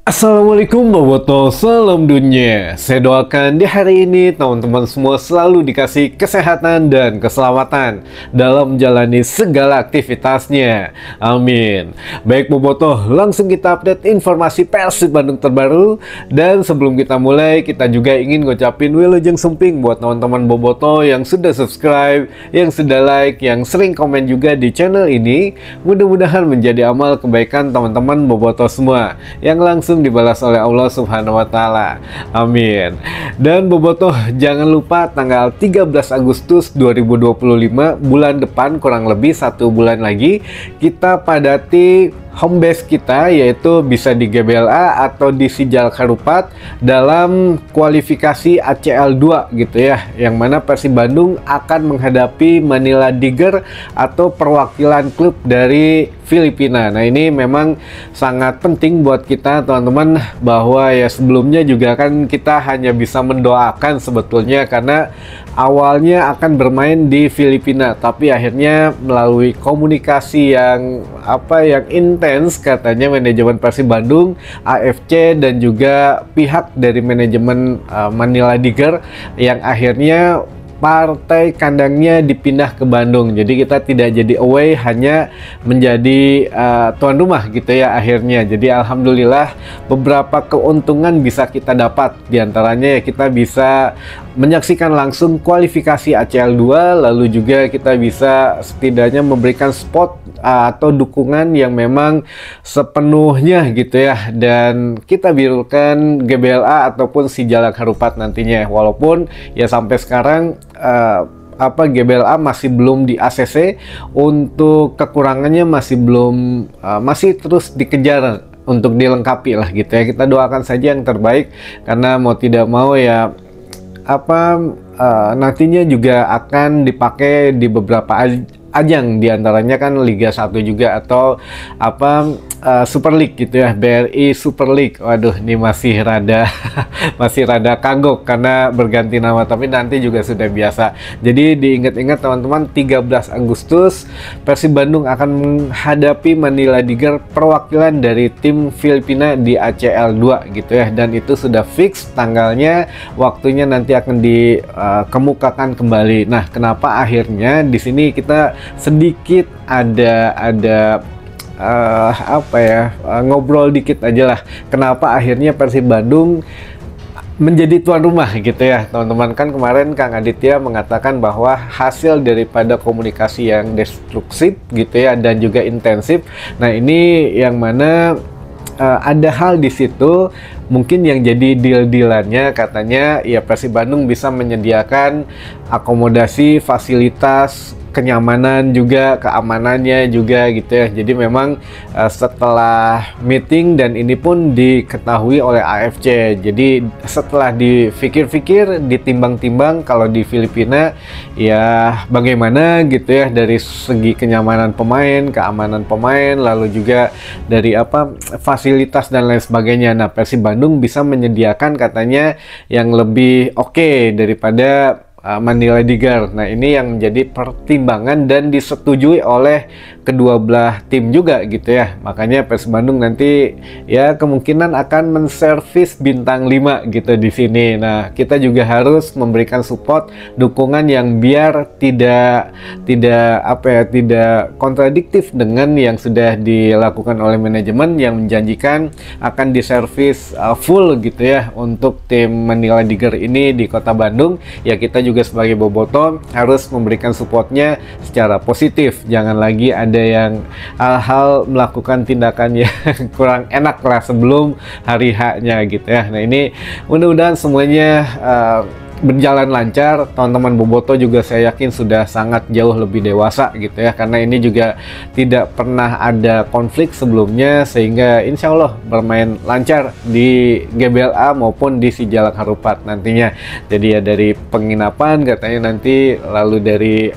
Assalamualaikum Boboto, salam dunia. Saya doakan di hari ini teman-teman semua selalu dikasih kesehatan dan keselamatan dalam menjalani segala aktivitasnya. Amin. Baik Boboto, langsung kita update informasi Persib Bandung terbaru. Dan sebelum kita mulai, kita juga ingin ngucapin wilujeng sumping buat teman-teman Boboto yang sudah subscribe, yang sudah like, yang sering komen juga di channel ini. Mudah-mudahan menjadi amal kebaikan teman-teman Boboto semua yang langsung dibalas oleh Allah Subhanahu wa taala. Amin. Dan Bobotoh, jangan lupa tanggal 13 Agustus 2025 bulan depan, kurang lebih 1 bulan lagi, kita padati home base kita, yaitu bisa di GBLA atau di Sijal Harupat dalam kualifikasi ACL 2 gitu ya, yang mana Persib Bandung akan menghadapi Manila Tiger atau perwakilan klub dari Filipina. Nah, ini memang sangat penting buat kita teman-teman, bahwa ya sebelumnya juga kan kita hanya bisa mendoakan sebetulnya, karena awalnya akan bermain di Filipina, tapi akhirnya melalui komunikasi yang intens, katanya manajemen Persib Bandung, AFC dan juga pihak dari manajemen Manila Tiger, yang akhirnya partai kandangnya dipindah ke Bandung. Jadi kita tidak jadi away, hanya menjadi tuan rumah gitu ya akhirnya. Jadi alhamdulillah beberapa keuntungan bisa kita dapat. Di antaranya ya kita bisa menyaksikan langsung kualifikasi ACL 2, lalu juga kita bisa setidaknya memberikan spot atau dukungan yang memang sepenuhnya gitu ya, dan kita birukan GBLA ataupun Sijal Harupat nantinya. Walaupun ya sampai sekarang GBLA masih belum di ACC, untuk kekurangannya masih terus dikejar untuk dilengkapi lah gitu ya. Kita doakan saja yang terbaik, karena mau tidak mau ya nantinya juga akan dipakai di beberapa ajang, diantaranya kan Liga 1 juga, atau Super League gitu ya, BRI Super League. Waduh, ini masih rada kagok karena berganti nama, tapi nanti juga sudah biasa. Jadi diingat-ingat teman-teman, 13 Agustus Persib Bandung akan menghadapi Manila Tiger, perwakilan dari tim Filipina di ACL 2 gitu ya, dan itu sudah fix tanggalnya, waktunya nanti akan dikemukakan kembali. Nah, kenapa akhirnya di sini kita sedikit ada ngobrol dikit aja lah, kenapa akhirnya Persib Bandung menjadi tuan rumah gitu ya teman-teman. Kan kemarin Kang Aditya mengatakan bahwa hasil daripada komunikasi yang destruktif gitu ya, dan juga intensif. Nah, ini yang mana ada hal di situ mungkin yang jadi deal-dealannya, katanya ya Persib Bandung bisa menyediakan akomodasi, fasilitas, kenyamanan juga, keamanannya juga gitu ya. Jadi memang setelah meeting, dan ini pun diketahui oleh AFC, jadi setelah dipikir-pikir, ditimbang-timbang, kalau di Filipina ya bagaimana gitu ya, dari segi kenyamanan pemain, keamanan pemain, lalu juga dari fasilitas dan lain sebagainya. Nah, Persib Bandung bisa menyediakan katanya yang lebih oke daripada Manila Tiger. Nah, ini yang menjadi pertimbangan dan disetujui oleh kedua belah tim juga gitu ya. Makanya Persib Bandung nanti ya kemungkinan akan menservis bintang 5 gitu di sini. Nah, kita juga harus memberikan support, dukungan yang biar tidak kontradiktif dengan yang sudah dilakukan oleh manajemen yang menjanjikan akan diservis full gitu ya untuk tim Manila Tiger ini di Kota Bandung. Ya, kita juga sebagai Boboto harus memberikan supportnya secara positif. Jangan lagi ada yang hal-hal melakukan tindakan yang kurang enak lah sebelum hari H-nya gitu ya. Nah, ini mudah-mudahan semuanya berjalan lancar. Teman-teman Boboto juga saya yakin sudah sangat jauh lebih dewasa gitu ya, karena ini juga tidak pernah ada konflik sebelumnya, sehingga insya Allah bermain lancar di GBLA maupun di Sijal Harupat nantinya. Jadi ya dari penginapan katanya nanti, lalu dari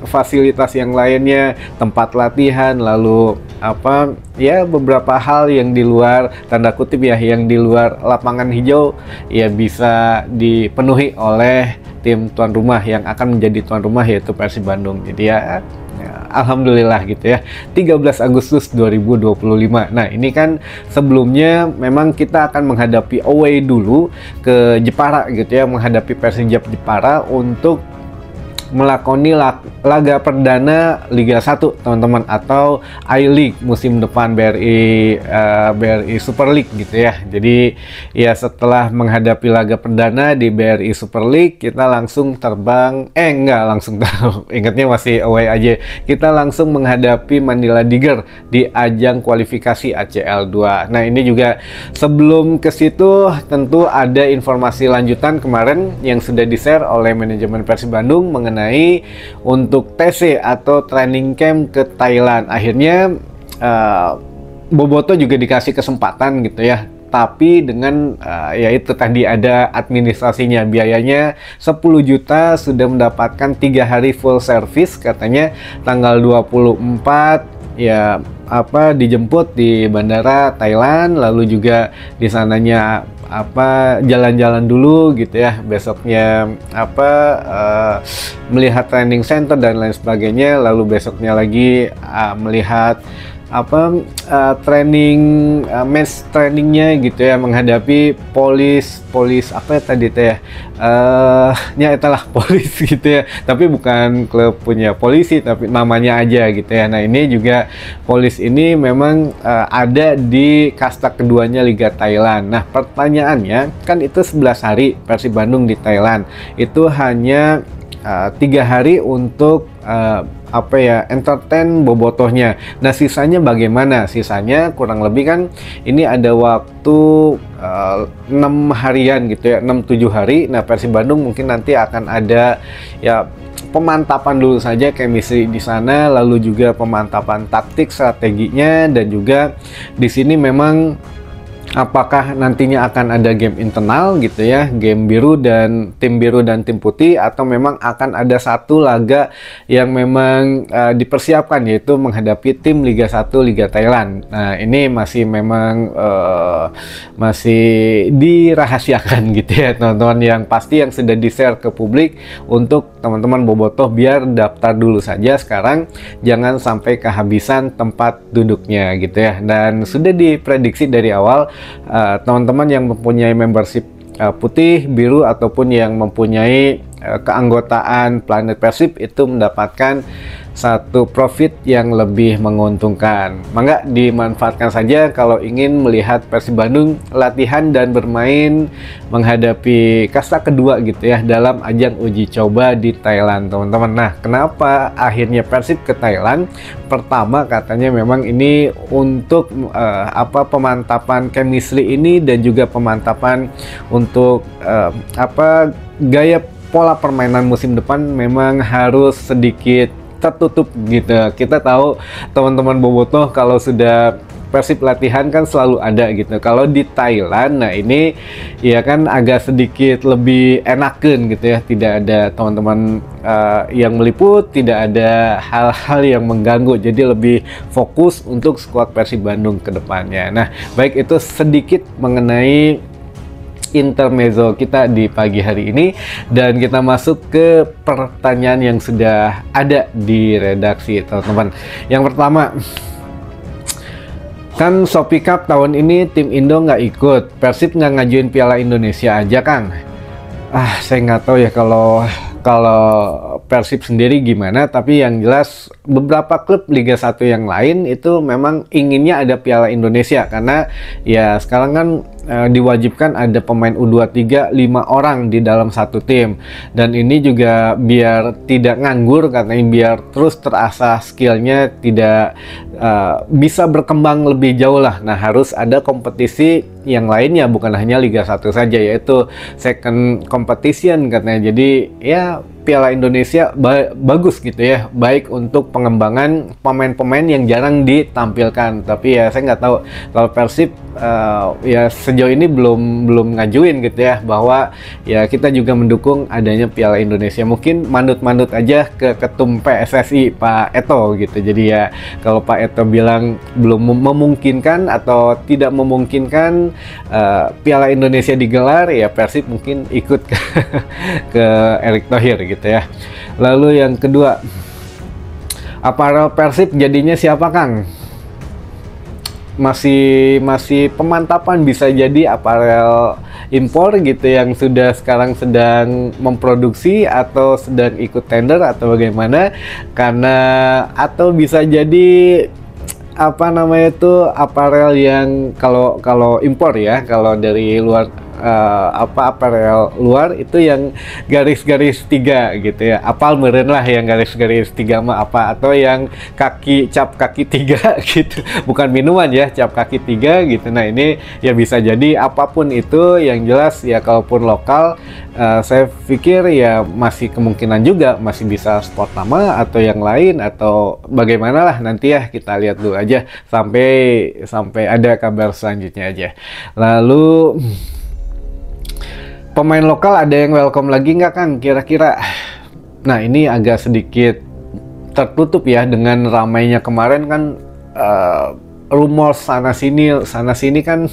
fasilitas yang lainnya, tempat latihan, lalu beberapa hal yang di luar, tanda kutip ya, yang di luar lapangan hijau ya bisa dipenuhi oleh tim tuan rumah yang akan menjadi tuan rumah, yaitu Persib Bandung. Jadi ya alhamdulillah gitu ya, 13 Agustus 2025. Nah, ini kan sebelumnya memang kita akan menghadapi away dulu ke Jepara gitu ya, menghadapi Persijap Jepara untuk melakoni laga perdana Liga 1 teman-teman, atau I-League musim depan BRI Super League gitu ya. Jadi ya setelah menghadapi laga perdana di BRI Super League, kita langsung terbang, enggak langsung terbang, ingatnya masih away aja, kita langsung menghadapi Mandala Diger di ajang kualifikasi ACL 2. Nah, ini juga sebelum ke situ tentu ada informasi lanjutan kemarin yang sudah di-share oleh manajemen Persib Bandung mengenai untuk TC atau training camp ke Thailand. Akhirnya Boboto juga dikasih kesempatan gitu ya, tapi dengan yaitu tadi ada administrasinya, biayanya 10 juta, sudah mendapatkan 3 hari full service katanya, tanggal 24 ya dijemput di bandara Thailand, lalu juga di sananya jalan-jalan dulu gitu ya, besoknya melihat training center dan lain sebagainya, lalu besoknya lagi melihat training match trainingnya gitu ya, menghadapi polis tadi teh itulah polis gitu ya, tapi bukan klub punya polisi, tapi namanya aja gitu ya. Nah, ini juga polis ini memang ada di kasta keduanya Liga Thailand. Nah, pertanyaannya kan itu 11 hari Persib Bandung di Thailand, itu hanya 3 hari untuk entertain bobotohnya. Nah, sisanya bagaimana? Sisanya kurang lebih kan ini ada waktu 6 harian gitu ya, 6-7 hari. Nah, Persib Bandung mungkin nanti akan ada ya pemantapan dulu saja chemistry di sana, lalu juga pemantapan taktik strateginya, dan juga di sini memang apakah nantinya akan ada game internal gitu ya, game biru dan tim putih, atau memang akan ada satu laga yang memang dipersiapkan, yaitu menghadapi tim Liga 1 Liga Thailand. Nah, ini masih memang masih dirahasiakan gitu ya teman-teman, yang pasti yang sudah di-share ke publik untuk teman-teman bobotoh biar daftar dulu saja sekarang, jangan sampai kehabisan tempat duduknya gitu ya. Dan sudah diprediksi dari awal teman-teman yang mempunyai membership putih, biru, ataupun yang mempunyai keanggotaan Planet Persib itu mendapatkan satu profit yang lebih menguntungkan. Mangga dimanfaatkan saja kalau ingin melihat Persib Bandung latihan dan bermain menghadapi kasta kedua gitu ya dalam ajang uji coba di Thailand, teman-teman. Nah, kenapa akhirnya Persib ke Thailand? Pertama, katanya memang ini untuk pemantapan chemistry ini, dan juga pemantapan untuk gaya pola permainan musim depan memang harus sedikit tertutup gitu. Kita tahu teman-teman bobotoh kalau sudah Persib latihan kan selalu ada gitu. Kalau di Thailand, nah ini ya kan agak sedikit lebih enakan gitu ya. Tidak ada teman-teman yang meliput, tidak ada hal-hal yang mengganggu. Jadi lebih fokus untuk skuad Persib Bandung ke depannya. Nah, baik itu sedikit mengenai intermezzo kita di pagi hari ini, dan kita masuk ke pertanyaan yang sudah ada di redaksi, teman-teman. Yang pertama, kan Shopee Cup tahun ini tim Indo nggak ikut, Persib nggak ngajuin Piala Indonesia aja, Kang? Saya nggak tahu ya kalau Persib sendiri gimana, tapi yang jelas beberapa klub Liga 1 yang lain itu memang inginnya ada Piala Indonesia, karena ya sekarang kan diwajibkan ada pemain U23 5 orang di dalam satu tim, dan ini juga biar tidak nganggur, katanya biar terus terasah skillnya, tidak bisa berkembang lebih jauh lah. Nah, harus ada kompetisi yang lainnya, bukan hanya Liga 1 saja, yaitu second competition katanya. Jadi ya Piala Indonesia bagus gitu ya, baik untuk pengembangan pemain-pemain yang jarang ditampilkan. Tapi ya saya nggak tahu kalau Persib ya sejauh ini belum ngajuin gitu ya, bahwa ya kita juga mendukung adanya Piala Indonesia. Mungkin manut-manut aja ke ketum PSSI Pak Eto gitu. Jadi ya kalau Pak Eto bilang belum memungkinkan atau tidak memungkinkan Piala Indonesia digelar, ya Persib mungkin ikut ke Erick Thohir gitu ya. Lalu yang kedua, Apparel Persib jadinya siapa, Kang? Masih pemantapan, bisa jadi apparel impor gitu yang sekarang sedang memproduksi atau sedang ikut tender atau bagaimana, karena atau bisa jadi apa namanya itu apparel yang kalau impor ya, kalau dari luar apparel luar itu yang garis-garis 3 gitu ya, apal meureun lah yang garis-garis 3 mah apa, atau yang cap kaki 3 gitu, bukan minuman ya, cap kaki 3 gitu. Nah ini ya bisa jadi apapun itu, yang jelas ya kalaupun lokal saya pikir ya masih kemungkinan juga masih bisa sport nama atau yang lain atau bagaimana lah, nanti ya kita lihat dulu aja sampai ada kabar selanjutnya aja. Lalu pemain lokal ada yang welcome lagi nggak, Kang, kira-kira? Nah ini agak sedikit tertutup ya dengan ramainya kemarin kan, rumor sana sini kan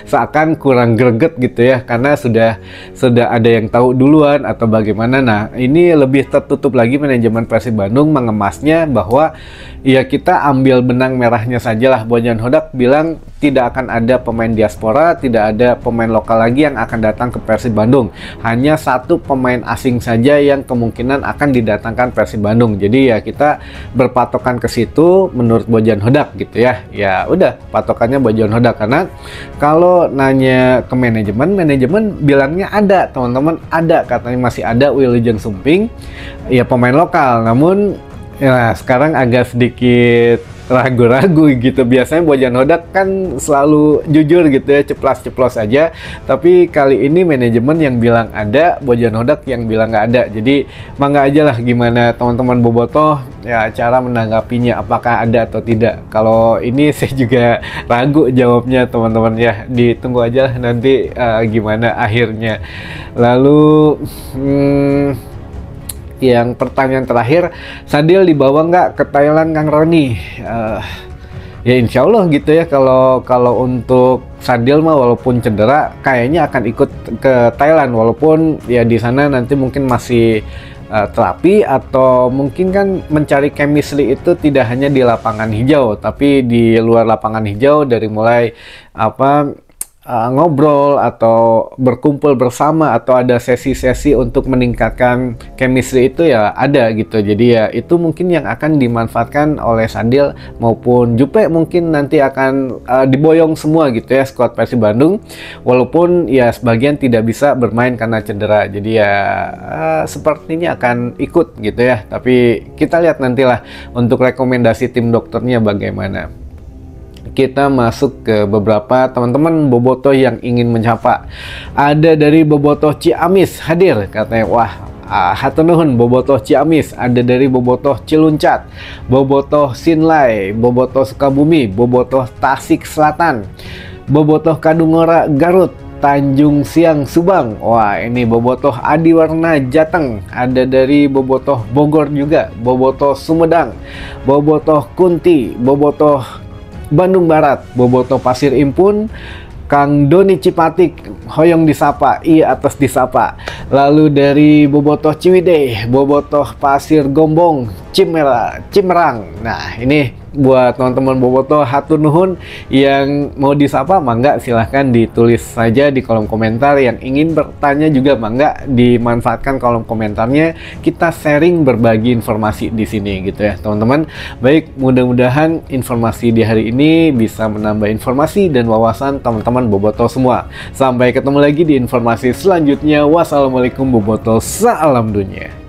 seakan kurang greget gitu ya, karena sudah ada yang tahu duluan atau bagaimana. Nah ini lebih tertutup lagi, manajemen Persib Bandung mengemasnya bahwa ya kita ambil benang merahnya sajalah. Bojan Hodak bilang tidak akan ada pemain diaspora, tidak ada pemain lokal lagi yang akan datang ke Persib Bandung. Hanya satu pemain asing saja yang kemungkinan akan didatangkan Persib Bandung. Jadi ya kita berpatokan ke situ menurut Bojan Hodak gitu ya. Ya udah, patokannya Bojan Hodak, karena kalau nanya ke manajemen bilangnya ada, teman-teman, ada, katanya masih ada Wilujeng Sumping ya pemain lokal. Namun ya sekarang agak sedikit ragu-ragu gitu. Biasanya Bojan Hodak kan selalu jujur gitu ya, ceplas-ceplos aja, tapi kali ini manajemen yang bilang ada, Bojan Hodak yang bilang nggak ada. Jadi mangga aja lah gimana teman-teman bobotoh ya cara menanggapinya, apakah ada atau tidak. Kalau ini saya juga ragu jawabnya, teman-teman ya, ditunggu aja lah nanti gimana akhirnya. Lalu yang pertanyaan terakhir, Sadil dibawa nggak ke Thailand, Kang Roni? Ya insya Allah gitu ya, kalau untuk Sadil mah walaupun cedera kayaknya akan ikut ke Thailand, walaupun ya di sana nanti mungkin masih terapi, atau mungkin kan mencari chemistry itu tidak hanya di lapangan hijau tapi di luar lapangan hijau, dari mulai ngobrol atau berkumpul bersama, atau ada sesi-sesi untuk meningkatkan chemistry itu ya ada gitu. Jadi ya itu mungkin yang akan dimanfaatkan oleh Sadil maupun Jupe, mungkin nanti akan diboyong semua gitu ya skuad Persib Bandung, walaupun ya sebagian tidak bisa bermain karena cedera. Jadi ya sepertinya akan ikut gitu ya, tapi kita lihat nantilah untuk rekomendasi tim dokternya bagaimana. Kita masuk ke beberapa teman-teman bobotoh yang ingin menyapa. Ada dari bobotoh Ciamis hadir, katanya wah hatur nuhun bobotoh Ciamis. Ada dari bobotoh Ciluncat, bobotoh Sinlai, bobotoh Sukabumi, bobotoh Tasik Selatan, bobotoh Kadungora Garut, Tanjung Siang Subang. Wah ini bobotoh Adiwarna Jateng. Ada dari bobotoh Bogor juga, bobotoh Sumedang, bobotoh Kunti, bobotoh Bandung Barat, bobotoh Pasir Impun, Kang Doni Cipatik, hoyong disapa, iya atas disapa. Lalu dari bobotoh Ciwidey, bobotoh Pasir Gombong, Cimerang. Nah ini buat teman-teman bobotoh hatur nuhun, yang mau disapa mangga silahkan ditulis saja di kolom komentar. Yang ingin bertanya juga mangga dimanfaatkan kolom komentarnya, kita sharing berbagi informasi di sini gitu ya teman-teman. Baik, mudah-mudahan informasi di hari ini bisa menambah informasi dan wawasan teman-teman bobotoh semua. Sampai ketemu lagi di informasi selanjutnya. Wassalamualaikum bobotoh, salam dunia.